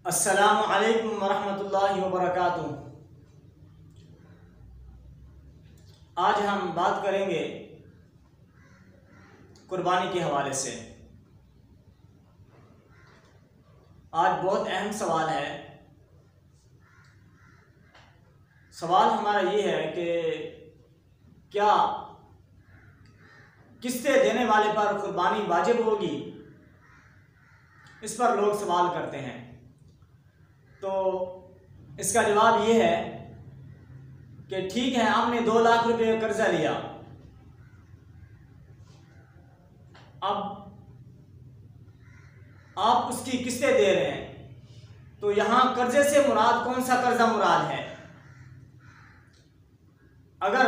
अस्सलामु अलैकुम वरहमतुल्लाहि वबरकातुहू। आज हम बात करेंगे कुर्बानी के हवाले से। आज बहुत अहम सवाल है। सवाल हमारा ये है कि क्या किस्तें देने वाले पर कुर्बानी वाजिब होगी? इस पर लोग सवाल करते हैं। तो इसका जवाब ये है कि ठीक है, आपने 2 लाख रुपए कर्जा लिया। अब आप उसकी किस्तें दे रहे हैं, तो यहां कर्जे से मुराद कौन सा कर्जा मुराद है? अगर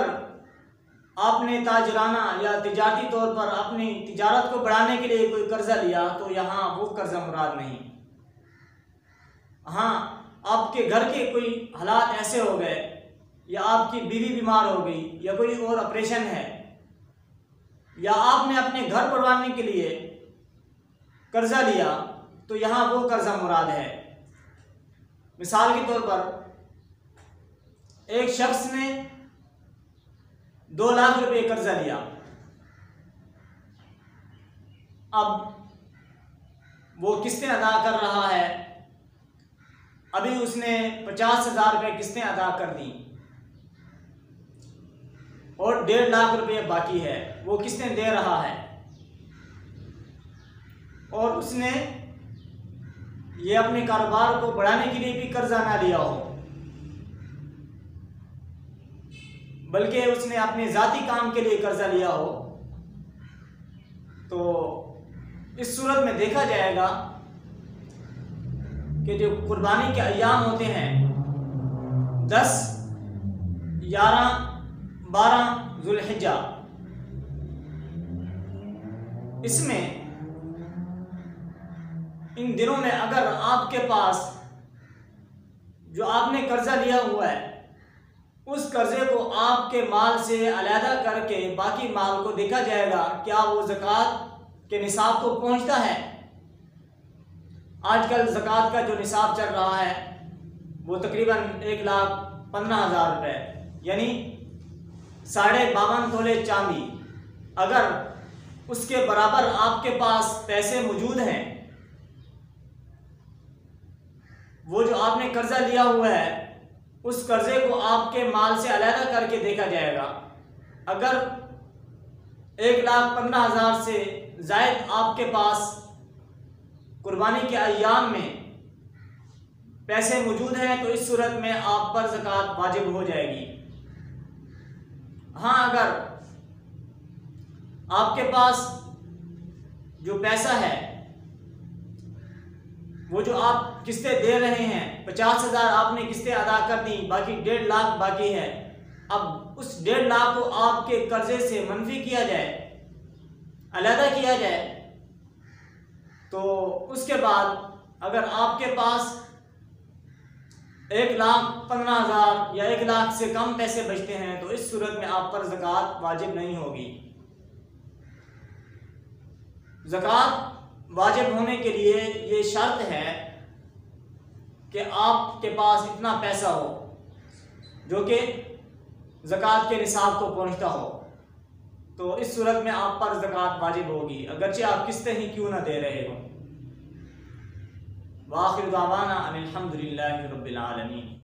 आपने ताजराना या तिजारती तौर पर अपनी तिजारत को बढ़ाने के लिए कोई कर्जा लिया तो यहाँ वो कर्जा मुराद नहीं। हाँ, आपके घर के कोई हालात ऐसे हो गए, या आपकी बीवी बीमार हो गई, या कोई और ऑपरेशन है, या आपने अपने घर बनवाने के लिए कर्जा लिया, तो यहाँ वो कर्जा मुराद है। मिसाल के तौर पर एक शख्स ने 2 लाख रुपए कर्जा लिया। अब वो किस्तें अदा कर रहा है। अभी उसने 50,000 रुपये किस्तें अदा कर दी और 1.5 लाख रुपये बाकी है, वो किस्तें दे रहा है। और उसने ये अपने कारोबार को बढ़ाने के लिए भी कर्जा ना लिया हो, बल्कि उसने अपने ज़ाती काम के लिए कर्जा लिया हो, तो इस सूरत में देखा जाएगा कि जो कुर्बानी के अय्याम होते हैं 10, 11, 12 ज़ुल्हिज्जा, इसमें इन दिनों में अगर आपके पास जो आपने कर्जा लिया हुआ है उस कर्जे को आपके माल से अलहदा करके बाकी माल को देखा जाएगा क्या वो ज़कात के निसाब को पहुंचता है। आजकल ज़कात का जो निसाब चल रहा है वो तकरीबन 1,15,000 रुपये, यानी 52.5 तोले चांदी। अगर उसके बराबर आपके पास पैसे मौजूद हैं, वो जो आपने कर्जा लिया हुआ है उस कर्जे को आपके माल से अलहदा करके देखा जाएगा। अगर 1,15,000 से ज़ायद आपके पास कुर्बानी के अय्याम में पैसे मौजूद हैं तो इस सूरत में आप पर ज़कात वाजिब हो जाएगी। हाँ, अगर आपके पास जो पैसा है वो जो आप किस्तें दे रहे हैं, 50,000 आपने किस्तें अदा कर दी, बाकी 1.5 लाख बाकी है। अब उस 1.5 लाख को आपके कर्जे से मनफी किया जाए, अलहदा किया जाए, तो उसके बाद अगर आपके पास 1,15,000 या 1 लाख से कम पैसे बचते हैं तो इस सूरत में आप पर ज़कात वाजिब नहीं होगी। ज़कात वाजिब होने के लिए ये शर्त है कि आपके पास इतना पैसा हो जो कि ज़कात के निसाब को पहुंचता हो, तो इस सूरत में आप पर ज़कात वाजिब होगी, अगरचे आप किस्तें ही क्यों ना दे रहे हो। वाखिर दावाना अनिल हम्दुलिल्लाहि रब्बिल आलमीन।